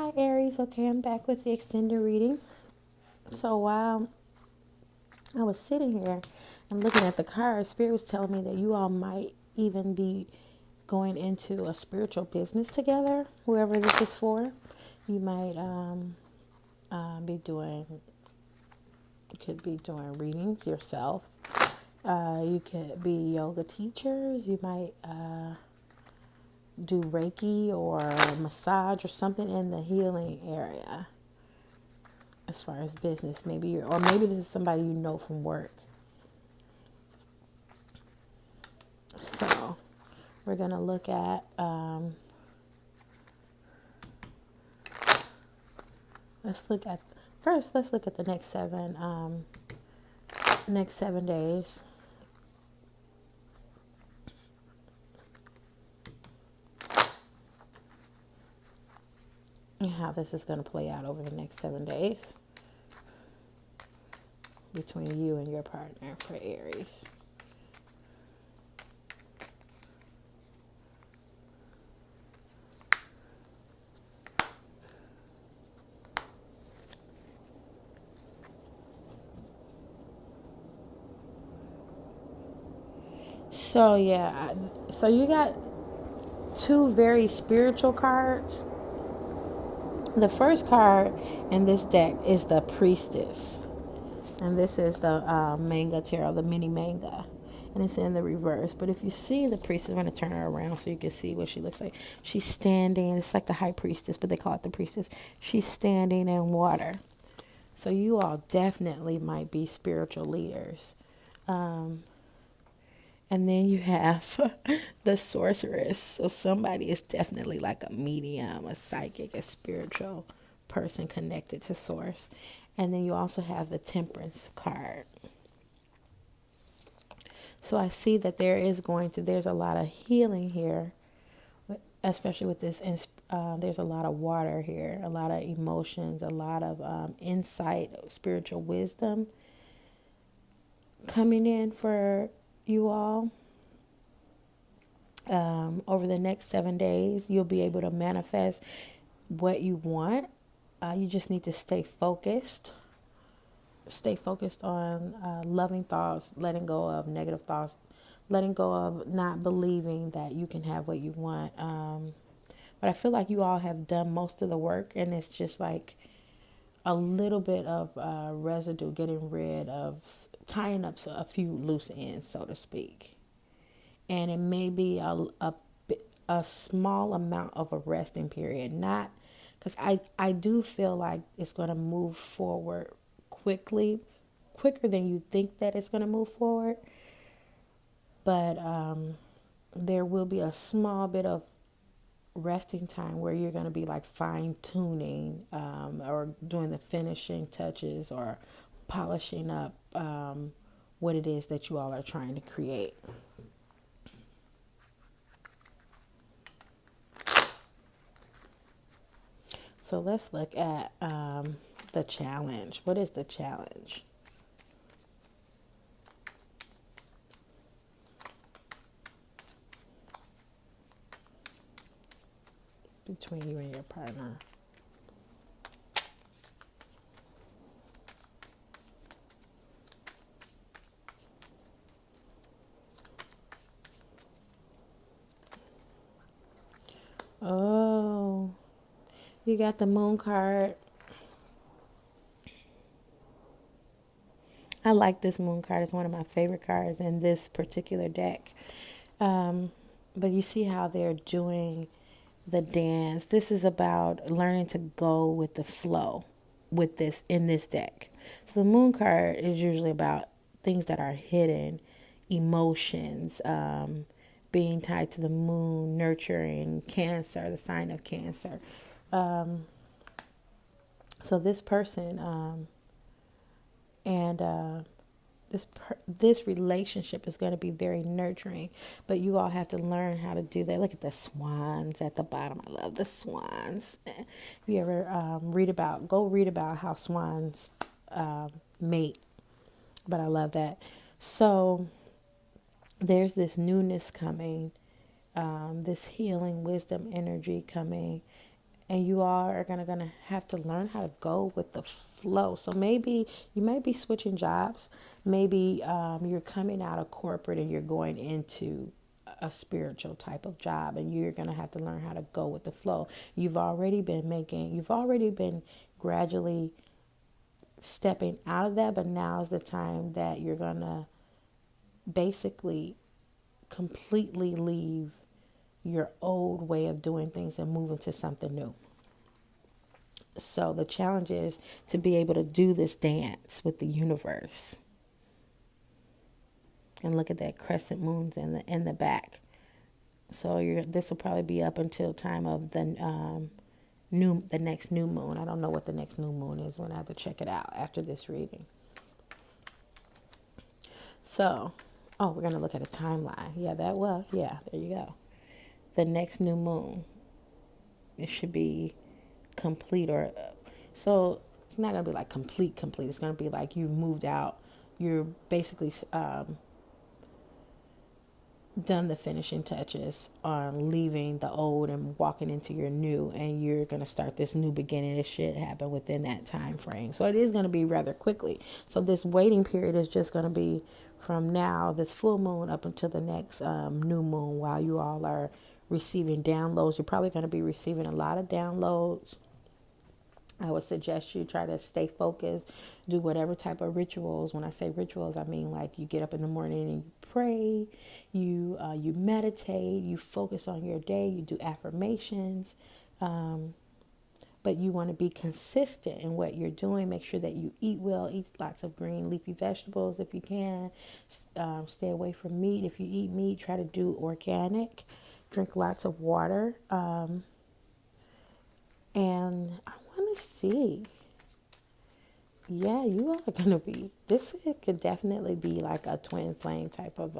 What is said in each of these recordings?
Hi Aries, okay, I'm back with the extended reading. So while I was sitting here and looking at the cards, Spirit was telling me that you all might even be going into a spiritual business together, whoever this is for. You might be doing, could be doing readings yourself. You could be yoga teachers. You might do Reiki or massage or something in the healing area. As far as business, maybe or maybe this is somebody you know from work. So we're gonna look at let's look at first. Let's look at the next 7 days. And how this is going to play out over the next 7 days between you and your partner for Aries. So yeah, so you got two very spiritual cards. The first card in this deck is the Priestess. And this is the manga tarot, the mini manga. And it's in the reverse. But if you see the priestess, I'm going to turn her around so you can see what she looks like. She's standing. It's like the high priestess, but they call it the priestess. She's standing in water. So you all definitely might be spiritual leaders. And then you have the sorceress. So somebody is definitely like a medium, a psychic, a spiritual person connected to source. And then you also have the temperance card. So I see that there's a lot of healing here, especially with this. There's a lot of water here, a lot of emotions, a lot of insight, spiritual wisdom coming in for you all. Over the next 7 days, you'll be able to manifest what you want. You just need to stay focused. Stay focused on loving thoughts, letting go of negative thoughts, letting go of not believing that you can have what you want. But I feel like you all have done most of the work, and it's just like a little bit of residue, getting rid of, tying up a few loose ends, so to speak. And it may be a small amount of a resting period, not because I do feel like it's going to move forward quicker than you think that it's going to move forward. But there will be a small bit of resting time where you're going to be like fine tuning or doing the finishing touches or polishing up what it is that you all are trying to create. So let's look at the challenge. What is the challenge? Between you and your partner. Oh, you got the moon card. I like this moon card. It's one of my favorite cards in this particular deck. But you see how they're doing the dance. This is about learning to go with the flow with this in this deck. So the moon card is usually about things that are hidden, emotions, being tied to the moon, nurturing, Cancer, the sign of Cancer. So this person and this relationship is going to be very nurturing, but you all have to learn how to do that. Look at the swans at the bottom. I love the swans. If you ever go read about how swans mate. But I love that. So there's this newness coming, this healing wisdom energy coming, And you all are gonna have to learn how to go with the flow. So maybe you might be switching jobs. Maybe you're coming out of corporate and you're going into a spiritual type of job, and you're gonna have to learn how to go with the flow. You've already been gradually stepping out of that, but now's the time that you're gonna basically completely leave your old way of doing things and move into something new. So the challenge is to be able to do this dance with the universe. And look at that crescent moons in the back. So this will probably be up until time of the next new moon. I don't know what the next new moon is. When I have to check it out after this reading. So, oh, we're gonna look at a timeline. Yeah, there you go. The next new moon. It should be complete, or so it's not gonna be like complete. It's gonna be like you've moved out. You're basically done the finishing touches on leaving the old and walking into your new, and you're going to start this new beginning. It should happen within that time frame, so it is going to be rather quickly. So this waiting period is just going to be from now, this full moon, up until the next new moon, while you all are receiving downloads. You're probably going to be receiving a lot of downloads. I would suggest you try to stay focused, do whatever type of rituals. When I say rituals, I mean like you get up in the morning and you pray, you meditate, you focus on your day, you do affirmations, but you want to be consistent in what you're doing. Make sure that you eat well, eat lots of green leafy vegetables if you can. Stay away from meat. If you eat meat, try to do organic. Drink lots of water. And I want to see. Yeah, you are going to be. This could definitely be like a twin flame type of,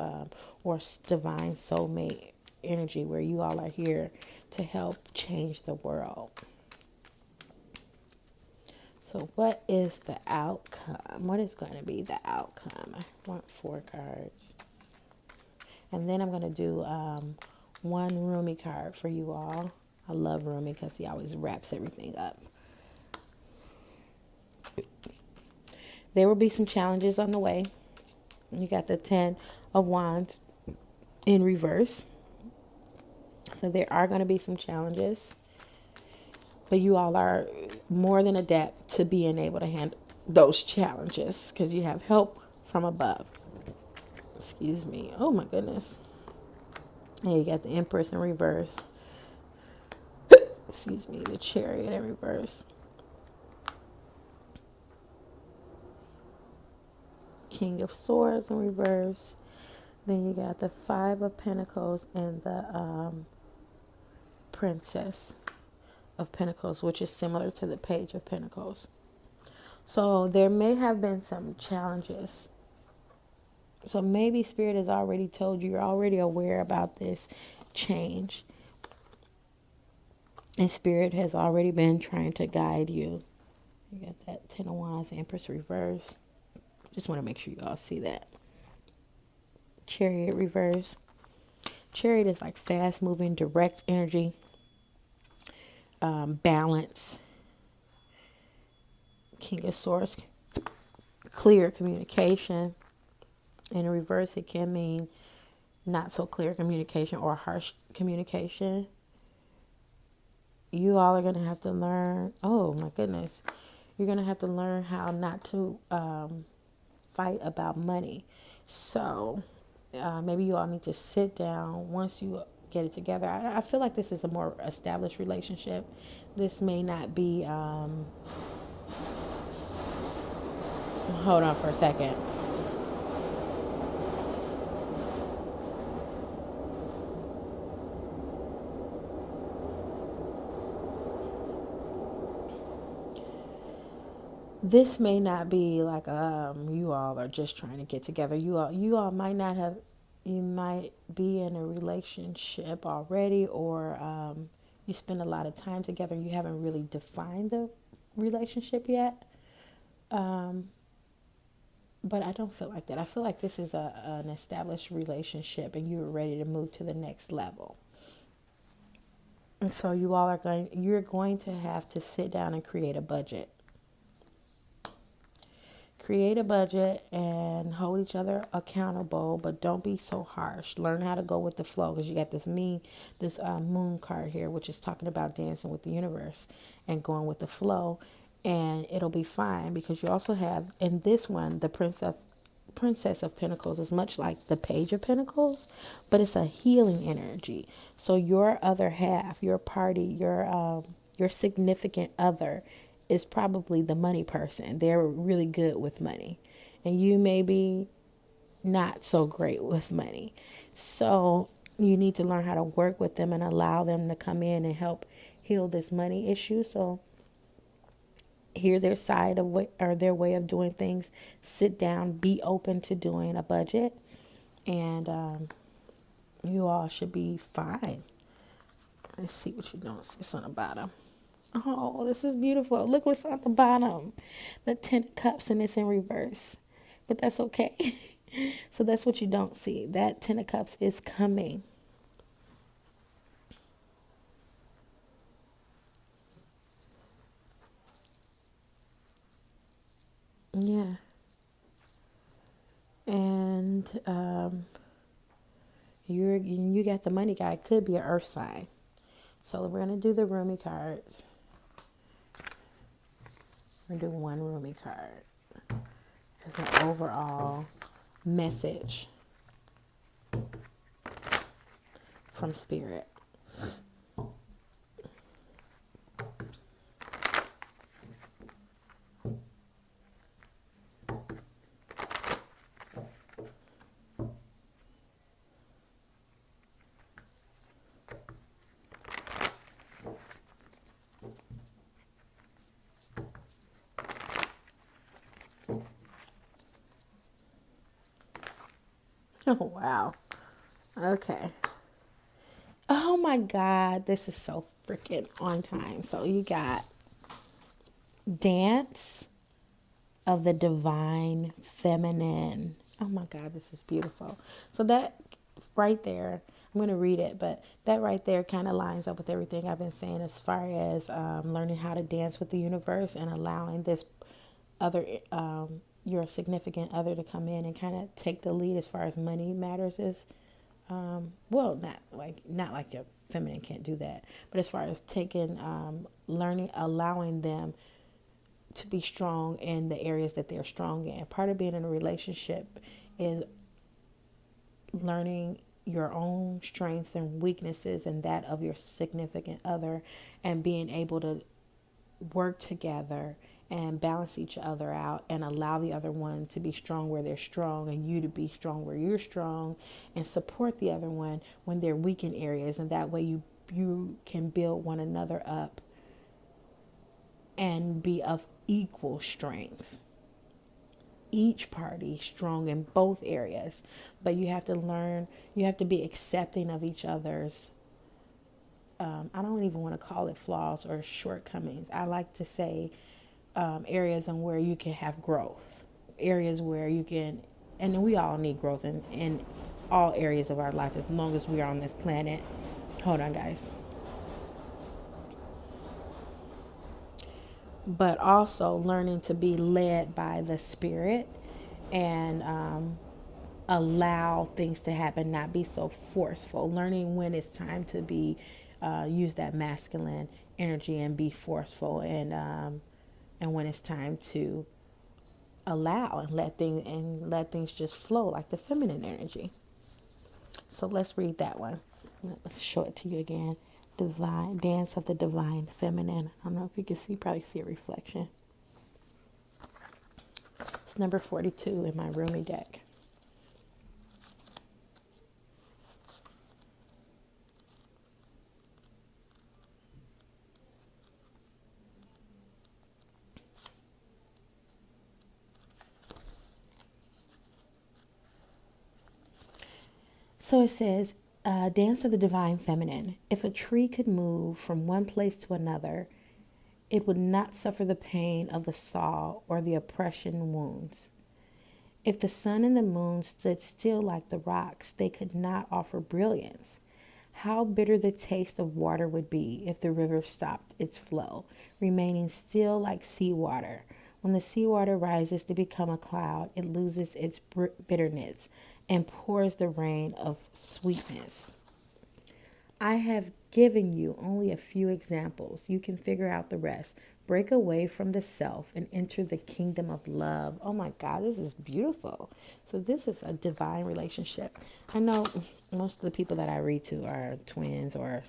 or divine soulmate energy where you all are here to help change the world. So what is the outcome? What is going to be the outcome? I want 4 cards. And then I'm going to do one Rumi card for you all. I love Rumi because he always wraps everything up. There will be some challenges on the way. You got the 10 of Wands in reverse. So there are going to be some challenges. But you all are more than adept to being able to handle those challenges because you have help from above. Excuse me. Oh my goodness. And you got the Empress in reverse. Excuse me. The Chariot in reverse. King of Swords in reverse. Then you got the 5 of Pentacles and the Princess of Pentacles, which is similar to the Page of Pentacles. So there may have been some challenges. So maybe Spirit has already told you, you're already aware about this change. And Spirit has already been trying to guide you. You got that 10 of Wands, Empress reverse. Just want to make sure you all see that. Chariot reverse. Chariot is like fast moving, direct energy, balance. King of Swords, clear communication. In reverse, it can mean not so clear communication or harsh communication. You all are going to have to learn, oh my goodness, you're going to have to learn how not to fight about money. So maybe you all need to sit down once you get it together. I feel like this is a more established relationship. This may not be, hold on for a second. This may not be like you all are just trying to get together. You all might not have, you might be in a relationship already, or you spend a lot of time together. You haven't really defined the relationship yet. But I don't feel like that. I feel like this is an established relationship and you're ready to move to the next level. And so you're going to have to sit down and create a budget. Create a budget and hold each other accountable, but don't be so harsh. Learn how to go with the flow, because you got this moon card here, which is talking about dancing with the universe and going with the flow, and it'll be fine, because you also have in this one the Princess of Pentacles is much like the Page of Pentacles, but it's a healing energy. So your other half, your party, your significant other is probably the money person. They're really good with money, and you may be not so great with money. So you need to learn how to work with them and allow them to come in and help heal this money issue. So hear their side of what or their way of doing things. Sit down, be open to doing a budget, and you all should be fine. Let's see what you don't see. It's on the bottom. Oh, this is beautiful. Look what's on the bottom. The 10 of Cups, and it's in reverse. But that's okay. So that's what you don't see. That 10 of Cups is coming. Yeah. And you got the money guy. It could be an earth sign. So we're going to do the Rumi cards. We're going to do one Rumi card as an overall message from Spirit. Oh, wow. Okay. Oh my God, this is so freaking on time. So you got Dance of the Divine Feminine. Oh my God, this is beautiful. So that right there, I'm going to read it, but that right there kind of lines up with everything I've been saying as far as learning how to dance with the universe and allowing this other, your significant other to come in and kind of take the lead as far as money matters is. Well, not like your feminine can't do that, but as far as taking, learning, allowing them to be strong in the areas that they're strong in. Part of being in a relationship is learning your own strengths and weaknesses and that of your significant other, and being able to work together and balance each other out and allow the other one to be strong where they're strong and you to be strong where you're strong, and support the other one when they're weak in areas, and that way you can build one another up and be of equal strength. Each party strong in both areas, but you have to learn, you have to be accepting of each other's, I don't even want to call it flaws or shortcomings. I like to say areas in where you can have growth, areas where you can, and we all need growth in all areas of our life as long as we are on this planet. Hold on, guys. But also learning to be led by the Spirit, and allow things to happen, not be so forceful. Learning when it's time to be use that masculine energy and be forceful, and when it's time to allow and let things just flow like the feminine energy. So let's read that one. Let's show it to you again. Divine Dance of the Divine Feminine. I don't know if you can see, probably see a reflection. It's number 42 in my Rumi deck. So it says, Dance of the Divine Feminine. If a tree could move from one place to another, it would not suffer the pain of the saw or the oppression wounds. If the sun and the moon stood still like the rocks, they could not offer brilliance. How bitter the taste of water would be if the river stopped its flow, remaining still like seawater. When the seawater rises to become a cloud, it loses its bitterness and pours the rain of sweetness. I have given you only a few examples. You can figure out the rest. Break away from the self and enter the kingdom of love. Oh my God, this is beautiful. So, this is a divine relationship. I know most of the people that I read to are twins or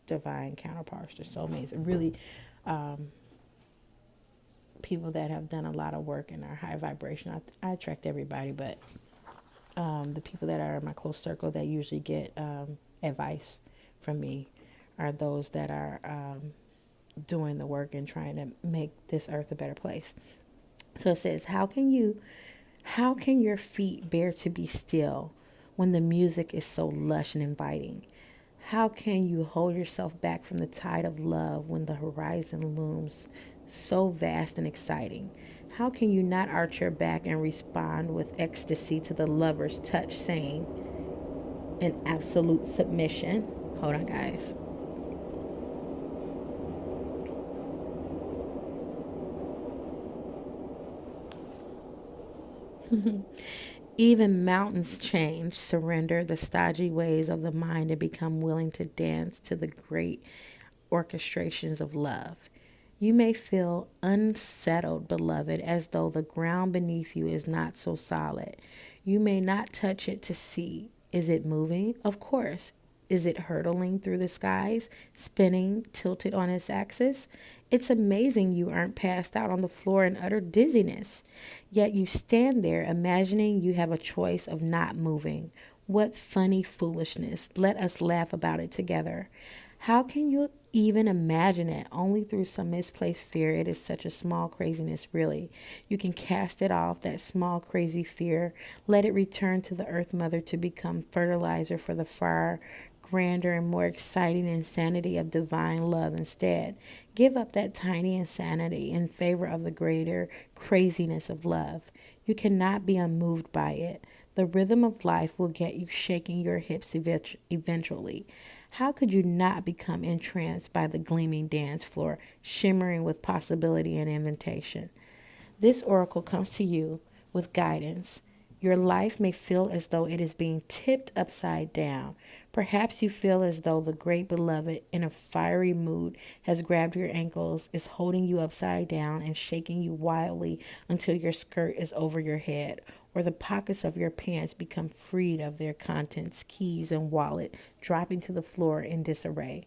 divine counterparts or soulmates. Really, people that have done a lot of work and are high vibration. I attract everybody, but the people that are in my close circle that usually get advice from me are those that are doing the work and trying to make this earth a better place. So it says, how can your feet bear to be still when the music is so lush and inviting? How can you hold yourself back from the tide of love when the horizon looms so vast and exciting? How can you not arch your back and respond with ecstasy to the lover's touch, saying in absolute submission? Hold on, guys. Even mountains change, surrender the stodgy ways of the mind, and become willing to dance to the great orchestrations of love. You may feel unsettled, beloved, as though the ground beneath you is not so solid. You may not touch it to see. Is it moving? Of course. Is it hurtling through the skies, spinning, tilted on its axis? It's amazing you aren't passed out on the floor in utter dizziness. Yet you stand there imagining you have a choice of not moving. What funny foolishness. Let us laugh about it together. How can you even imagine it? Only through some misplaced fear. It is such a small craziness, really. You can cast it off, that small crazy fear. Let it return to the Earth Mother to become fertilizer for the far grander and more exciting insanity of divine love instead. Give up that tiny insanity in favor of the greater craziness of love. You cannot be unmoved by it. The rhythm of life will get you shaking your hips eventually. How could you not become entranced by the gleaming dance floor, shimmering with possibility and invitation? This oracle comes to you with guidance. Your life may feel as though it is being tipped upside down. Perhaps you feel as though the great beloved, in a fiery mood, has grabbed your ankles, is holding you upside down, and shaking you wildly until your skirt is over your head, or the pockets of your pants become freed of their contents, keys and wallet, dropping to the floor in disarray.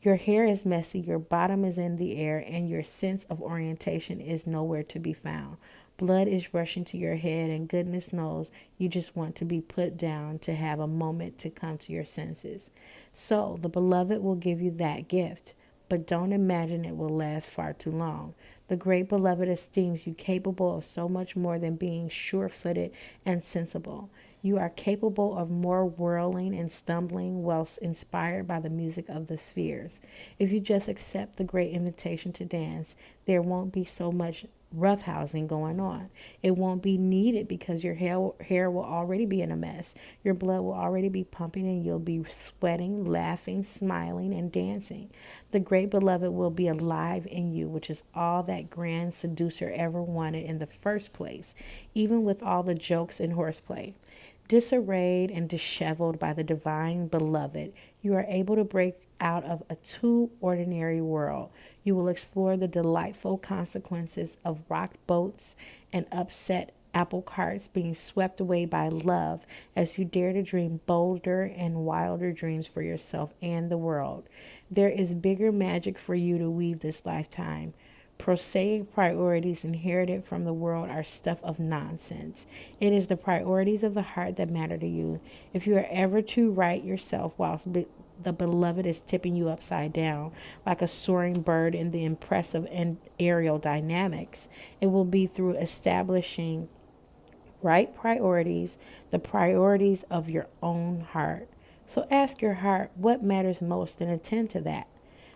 Your hair is messy, your bottom is in the air, and your sense of orientation is nowhere to be found. Blood is rushing to your head, and goodness knows you just want to be put down to have a moment to come to your senses. So, the beloved will give you that gift, but don't imagine it will last far too long. The great beloved esteems you capable of so much more than being sure footed and sensible. You are capable of more whirling and stumbling whilst inspired by the music of the spheres. If you just accept the great invitation to dance, there won't be so much roughhousing going on. It won't be needed because your hair will already be in a mess. Your blood will already be pumping and you'll be sweating, laughing, smiling, and dancing. The great beloved will be alive in you, which is all that grand seducer ever wanted in the first place, even with all the jokes and horseplay. Disarrayed and disheveled by the divine beloved, you are able to break out of a too ordinary world. You will explore the delightful consequences of rocked boats and upset apple carts being swept away by love as you dare to dream bolder and wilder dreams for yourself and the world. There is bigger magic for you to weave this lifetime. Prosaic priorities inherited from the world are stuff of nonsense. It is the priorities of the heart that matter to you. If you are ever to right yourself whilst the beloved is tipping you upside down like a soaring bird in the impressive and aerial dynamics, it will be through establishing right priorities, the priorities of your own heart. So ask your heart what matters most and attend to that.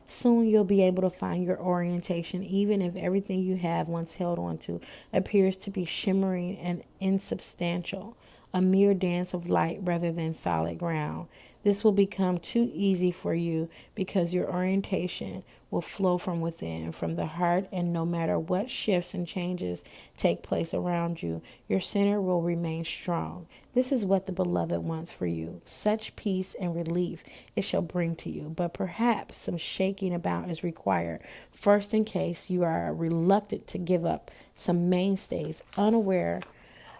Soon you'll be able to find your orientation, even if everything you have once held on to appears to be shimmering and insubstantial, a mere dance of light rather than solid ground. This will become too easy for you because your orientation will flow from within, from the heart, and no matter what shifts and changes take place around you, your center will remain strong. This is what the beloved wants for you. Such peace and relief it shall bring to you, but perhaps some shaking about is required. First, in case you are reluctant to give up some mainstays, unaware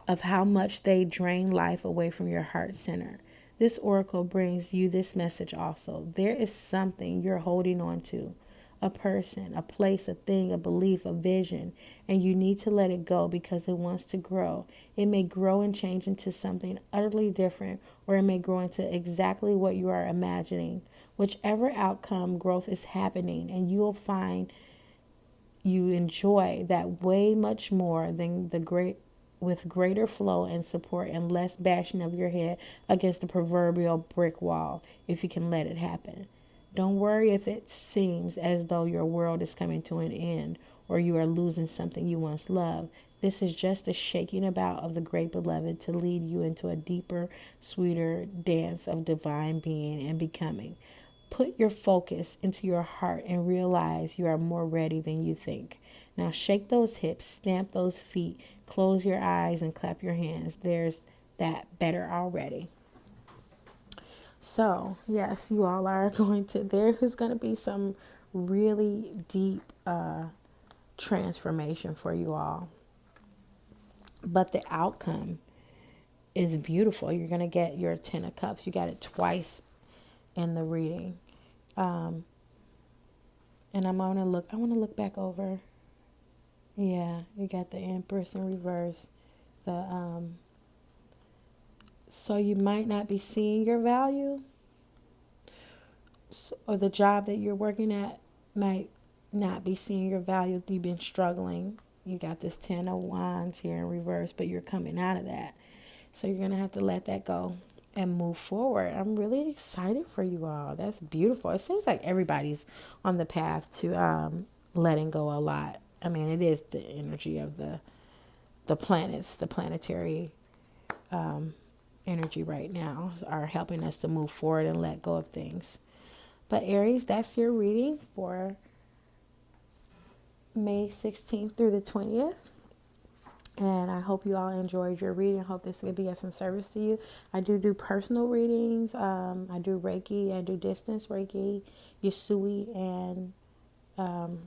of how much they drain life away from your heart center. This oracle brings you this message also. There is something you're holding on to, a person, a place, a thing, a belief, a vision, and you need to let it go because it wants to grow. It may grow and change into something utterly different, or it may grow into exactly what you are imagining. Whichever outcome growth is happening, and you will find you enjoy that way much more than the great with greater flow and support and less bashing of your head against the proverbial brick wall if you can let it happen. Don't worry if it seems as though your world is coming to an end or you are losing something you once loved. This is just a shaking about of the great beloved to lead you into a deeper, sweeter dance of divine being and becoming. Put your focus into your heart and realize you are more ready than you think. Now shake those hips, stamp those feet, close your eyes, and clap your hands. There's that better already. So, yes, you all are there is going to be some really deep transformation for you all. But the outcome is beautiful. You're going to get your 10 of Cups. You got it twice in the reading. And I want to look back over. Yeah, you got the Empress in reverse. So you might not be seeing your value, or the job that you're working at might not be seeing your value. You've been struggling. You got this 10 of Wands here in reverse, but you're coming out of that. So you're going to have to let that go and move forward. I'm really excited for you all. That's beautiful. It seems like everybody's on the path to letting go a lot. I mean, it is the energy of the planets, the planetary energy right now are helping us to move forward and let go of things. But Aries, that's your reading for May 16th through the 20th. And I hope you all enjoyed your reading. I hope this will be of some service to you. I do personal readings. I do Reiki. I do distance Reiki, Yusui, and oh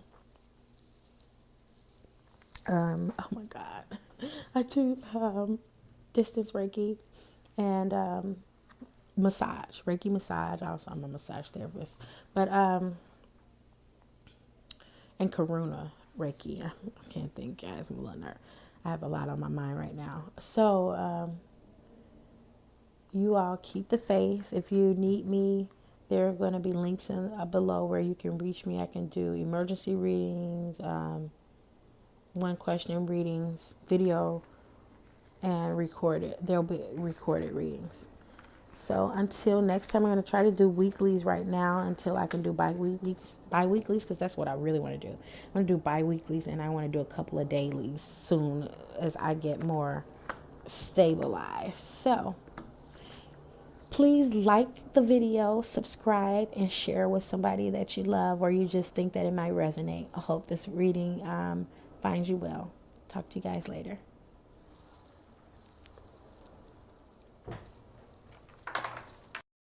my God, I do distance Reiki and massage, Reiki massage. Also, I'm a massage therapist, but and Karuna Reiki. I can't think, guys. I'm a little nerd. I have a lot on my mind right now. So you all keep the faith. If you need me, there are going to be links below where you can reach me. I can do emergency readings, one question readings, video, and recorded. There'll be recorded readings. So until next time, I'm going to try to do weeklies right now until I can do bi-weeklies because that's what I really want to do. I'm going to do bi-weeklies and I want to do a couple of dailies soon as I get more stabilized. So please like the video, subscribe, and share with somebody that you love or you just think that it might resonate. I hope this reading finds you well. Talk to you guys later.